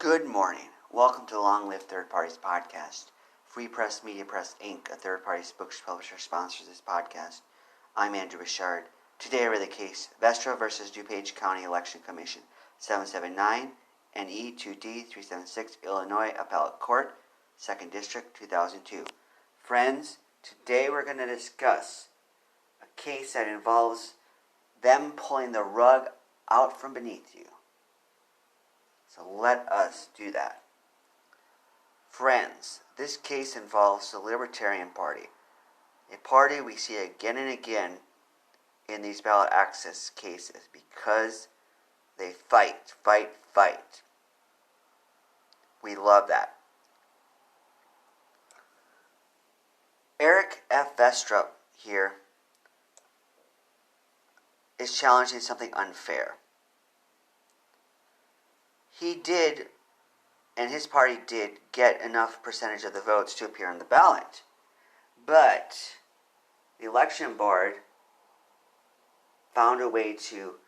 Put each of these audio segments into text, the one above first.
Good morning. Welcome to the Long Live Third Parties podcast. Free Press Media Press Inc., a third party books publisher, sponsors this podcast. I'm Andrew Bouchard. Today I read the case Vestrup versus DuPage County Election Commission, 779 NE 2D 376, Illinois Appellate Court, 2nd District, 2002. Friends, today we're going to discuss a case that involves them pulling the rug out from beneath you. So let us do that. Friends, this case involves the Libertarian Party, a party we see again and again in these ballot access cases because they fight. We love that. Eric F. Vestrup here is challenging something unfair. He did, and his party did, get enough percentage of the votes to appear on the ballot. But the election board found a way to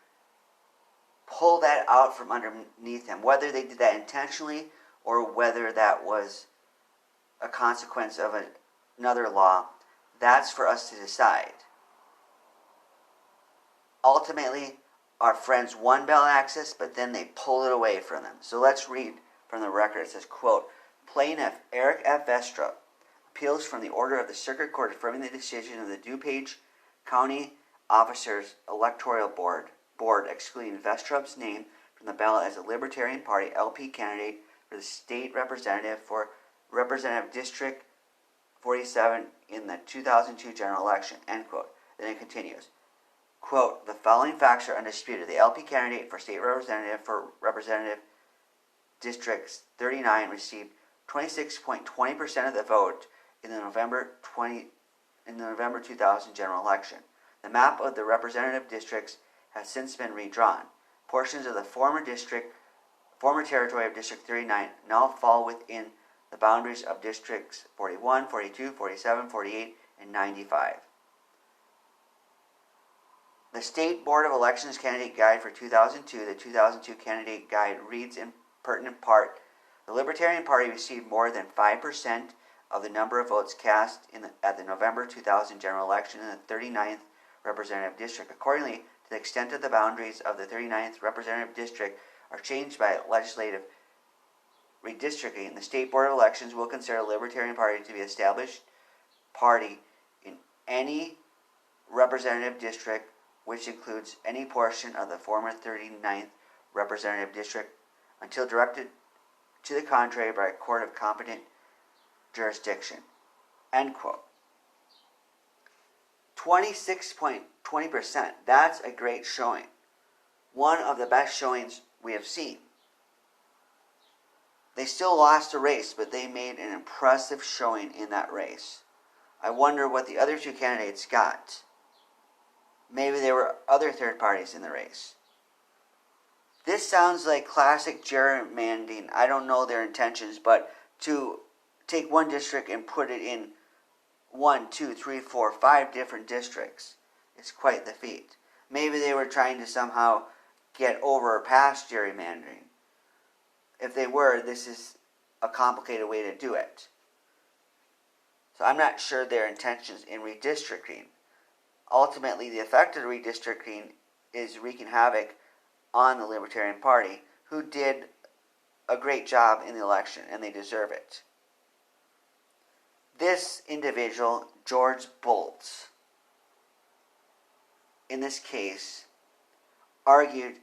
pull that out from underneath him. Whether they did that intentionally or whether that was a consequence of another law, that's for us to decide. Ultimately, our friends won ballot access, but then they pulled it away from them. So let's read from the record. It says, quote, Plaintiff Eric F. Vestrup appeals from the order of the Circuit Court affirming the decision of the DuPage County Officers Electoral Board excluding Vestrup's name from the ballot as a Libertarian Party LP candidate for the state representative for Representative District 47 in the 2002 general election, end quote. Then it continues. Quote, the following facts are undisputed. The LP candidate for state representative for Representative District 39 received 26.20% of the vote in the November 2000 general election. The map of the representative districts has since been redrawn. Portions of the former territory of District 39 now fall within the boundaries of Districts 41, 42, 47, 48, and 95. The State Board of Elections Candidate Guide for 2002, the 2002 Candidate Guide reads in pertinent part, the Libertarian Party received more than 5% of the number of votes cast at the November 2000 general election in the 39th Representative District. Accordingly, to the extent of the boundaries of the 39th Representative District are changed by legislative redistricting, the State Board of Elections will consider the Libertarian Party to be an established party in any representative district which includes any portion of the former 39th Representative District, until directed to the contrary by a court of competent jurisdiction. End quote. 26.20%. That's a great showing. One of the best showings we have seen. They still lost a race, but they made an impressive showing in that race. I wonder what the other two candidates got. Maybe there were other third parties in the race. This sounds like classic gerrymandering. I don't know their intentions, but to take one district and put it in 1, 2, 3, 4, 5 different districts is quite the feat. Maybe they were trying to somehow get over or past gerrymandering. If they were, this is a complicated way to do it. So I'm not sure their intentions in redistricting. Ultimately, the effect of redistricting is wreaking havoc on the Libertarian Party, who did a great job in the election, and they deserve it. This individual, George Bolts, in this case, argued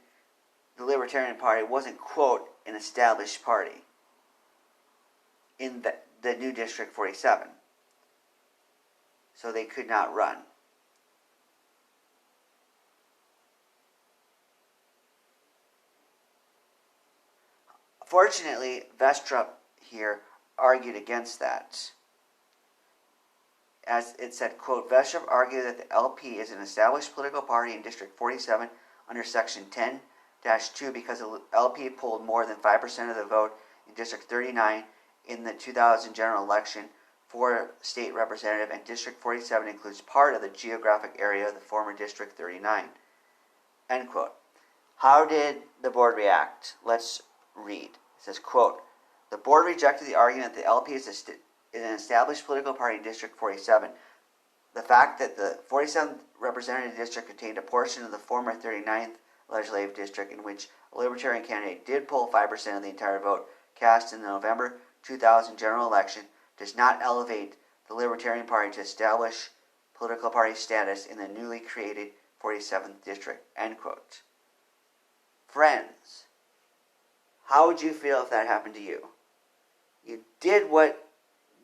the Libertarian Party wasn't, quote, an established party in the new District 47. So they could not run. Fortunately, Vestrup here argued against that. As it said, quote, Vestrup argued that the LP is an established political party in District 47 under Section 10-2 because the LP polled more than 5% of the vote in District 39 in the 2000 general election for state representative, and District 47 includes part of the geographic area of the former District 39. End quote. How did the board react? Let's read. It says, quote, the board rejected the argument that the LP is an established political party in District 47. The fact that the 47th representative district contained a portion of the former 39th legislative district in which a Libertarian candidate did poll 5% of the entire vote cast in the November 2000 general election does not elevate the Libertarian Party to establish political party status in the newly created 47th district, end quote. Friends, how would you feel if that happened to you? You did what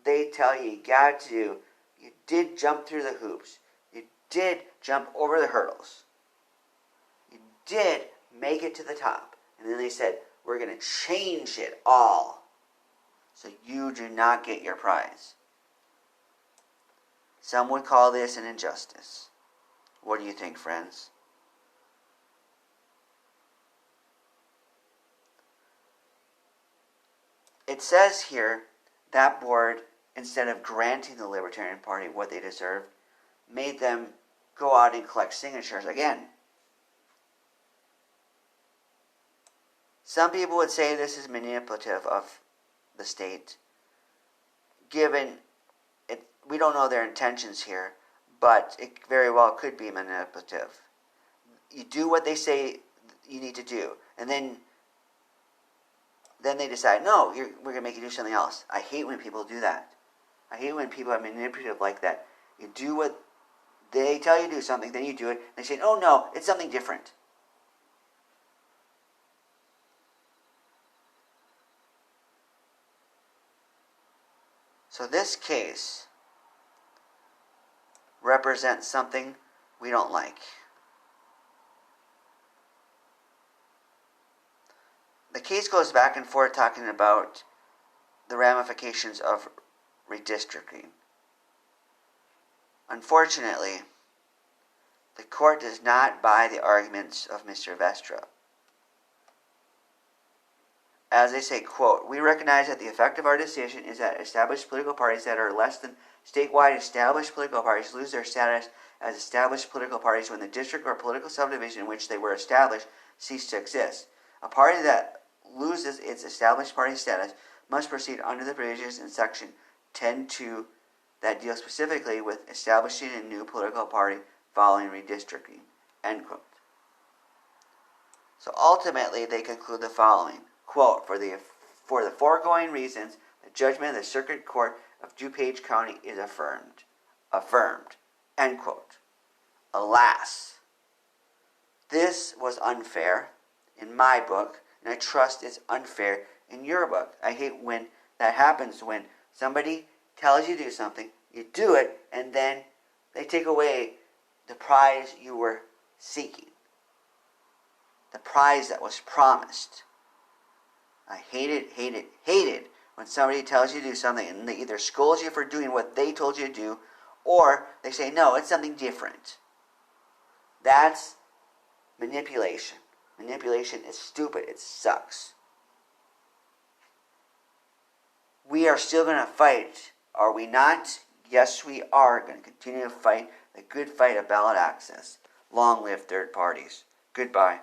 they tell you got to do. You did jump through the hoops. You did jump over the hurdles. You did make it to the top. And then they said, we're going to change it all so you do not get your prize. Some would call this an injustice. What do you think, friends? It says here that board, instead of granting the Libertarian Party what they deserved, made them go out and collect signatures again. Some people would say this is manipulative of the state, given it. We don't know their intentions here, but it very well could be manipulative. You do what they say you need to do, and then they decide, no, we're going to make you do something else. I hate when people do that. I hate when people are manipulative like that. You do what they tell you to do something, then you do it, and they say, oh no, it's something different. So this case represents something we don't like. The case goes back and forth talking about the ramifications of redistricting. Unfortunately, the court does not buy the arguments of Mr. Vestrup. As they say, quote, we recognize that the effect of our decision is that established political parties that are less than statewide established political parties lose their status as established political parties when the district or political subdivision in which they were established cease to exist. A party that loses its established party status must proceed under the provisions in Section 10.2 that deal specifically with establishing a new political party following redistricting, end quote. So ultimately, they conclude the following, quote, for the foregoing reasons, the judgment of the Circuit Court of DuPage County is affirmed, end quote. Alas, this was unfair in my book, and I trust it's unfair in your book. I hate when that happens, when somebody tells you to do something, you do it, and then they take away the prize you were seeking. The prize that was promised. I hate it when somebody tells you to do something and they either scold you for doing what they told you to do, or they say, no, it's something different. That's manipulation. Manipulation is stupid. It sucks. We are still going to fight, are we not? Yes, we are going to continue to fight the good fight of ballot access. Long live third parties. Goodbye.